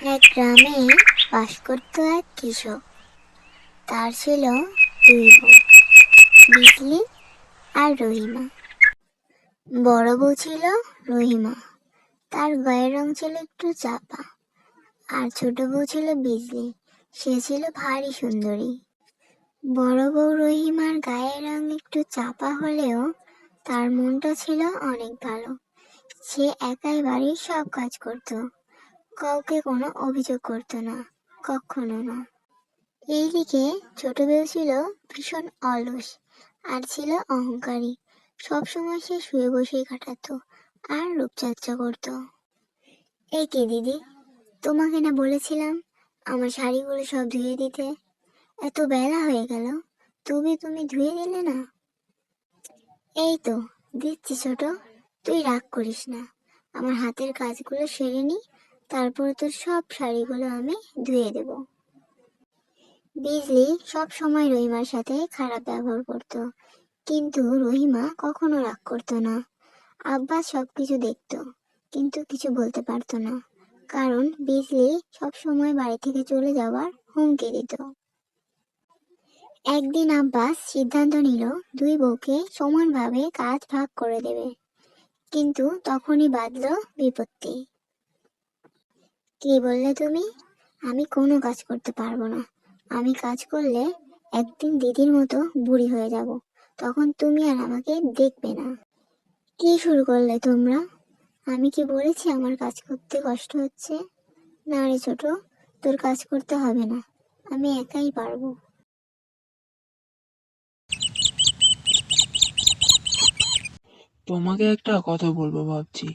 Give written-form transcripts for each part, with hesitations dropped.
এক গ্রামে বাস করত এক কৃষক। তার ছিল দুই বউ, বিজলি আর রহিমা। বড় বউ ছিল রহিমা, তার গায়ের রং ছিল একটু চাপা। আর ছোট বউ ছিল বিজলি, সে ছিল ভারী সুন্দরী। বড় বউ রহিমার গায়ের রং একটু চাপা হলেও তার মনটা ছিল অনেক ভালো। সে একাই বাড়ির সব কাজ করত, কাউকে কোনো অভিযোগ করতো না, কখনো না। এইদিকে ছোট বউ ছিল ভীষণ অলস আর ছিল অহংকারী। সবসময় সে শুয়ে বসেই কাটাতো আর রূপচর্চা করতো। এই কে দিদি, তোমাকে না বলেছিলাম আমার শাড়িগুলো সব ধুয়ে দিতে? এত বেলা হয়ে গেল, তুমি ধুয়ে দিলে না। এই তো দিচ্ছি ছোট, তুই রাগ করিস না। আমার হাতের কাজগুলো সেরে নি, তারপর তোর সব শাড়িগুলো আমি ধুয়ে দেব। বিজলি সব সময় রহিমার সাথে খারাপ ব্যবহার করত, কিন্তু রহিমা কখনো রাগ করতো না। আব্বাস সবকিছু দেখতো, কিন্তু কিছু বলতে পারতো না, কারণ বিজলি সব সময় বাড়ি থেকে চলে যাওয়ার হুমকি দিত। একদিন আব্বাস সিদ্ধান্ত নিল দুই বউকে সমানভাবে কাজ ভাগ করে দেবে, কিন্তু তখনই বাধলো বিপত্তি। কি বললে তুমি? আমি কোনো কাজ করতে পারবো না। আমি কাজ করলে একদিন দিদির মতো বুড়ি হয়ে যাব, তখন তুমি আর আমাকে দেখবে না। কি শুরু করলে তোমরা? আমি কি বলেছি আমার কাজ করতে কষ্ট হচ্ছে? না রে ছোট, তোর কাজ করতে হবে না, আমি একাই পারবো। তোমাকে একটা কথা বলবো ভাবছি।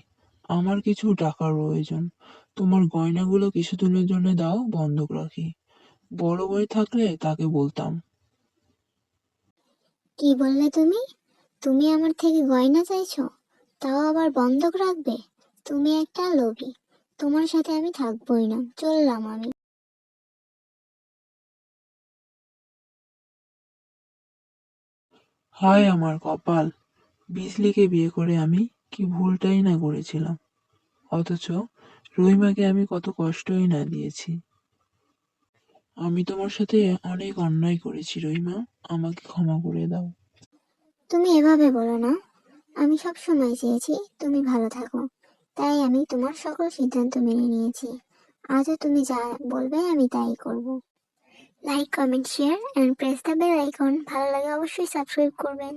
আমার কিছু টাকার প্রয়োজন। তোমার গয়নাগুলো কিছুদিনের জন্য দাও, বন্ধক রাখি। বড় ভাই থাকলে তাকে বলতাম। কি বললে তুমি? তুমি আমার থেকে গয়না চাইছো, তাও আবার বন্ধক রাখবে? তুমি একটা লোভী, তোমার সাথে আমি থাকবোই না, চললাম আমি। হায় আমার কপাল! বিজলিকে বিয়ে করে আমি কি ভুলটাই না করেছিলাম, অথচ রহিমাকে আমি কত কষ্টই না দিয়েছি। আমি তোমার সাথে অনেক অন্যায় করেছি রহিমা, আমাকে ক্ষমা করে দাও। তুমি এভাবে বলো না, আমি সব সময় চেয়েছি তুমি ভালো থাকো, তাই আমি তোমার সকল সিদ্ধান্ত মেনে নিয়েছি। আজও তুমি যা বলবে আমি তাই করব। Like, comment, share and press the bell icon. ভালো লাগে অবশ্যই সাবস্ক্রাইব করবেন।